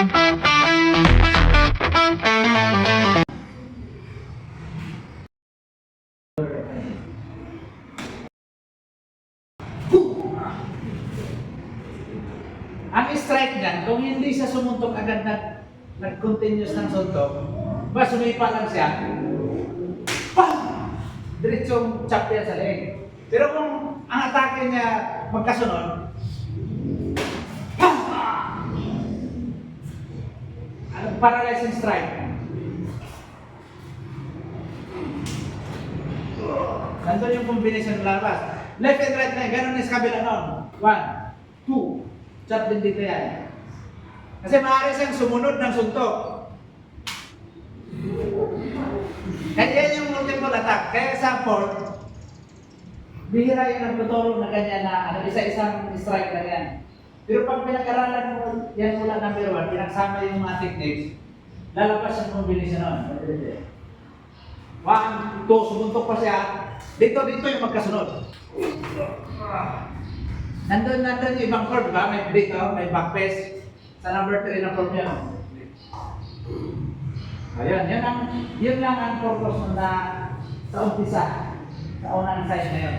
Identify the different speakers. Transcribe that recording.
Speaker 1: Ang strike niyan, kung hindi siya sumuntok agad nag-continuous ng suntok, ba sumipa lang siya, pam! Diretsong chop yan sa leg. Pero kung ang atake niya magkasunod, pam! Anong paralyzing strike? Nandun yung combination ng lalabas. Left and right na yun, ganun yung kabila nun. 1, 2, chop din dito yan. Kasi maaari siyang sumunod ng suntok. Kaya yan yung multiple attack. Kaya sa fourth, bihira yung nagtutulong na ganyan na isa-isang strike na yan. Pero pag pinag-aralan mo yan mula number 1, pinagsama yung mga techniques, lalabas yung combination nun. 1, 2, sumuntok pa siya. Dito yung magkasunod. Nandun yung ibang chord, diba? May dito, may back pass. Sa number 3 na chord niya. Ayun, yun lang ang purpose na sa umpisa. Sa unang side na yun.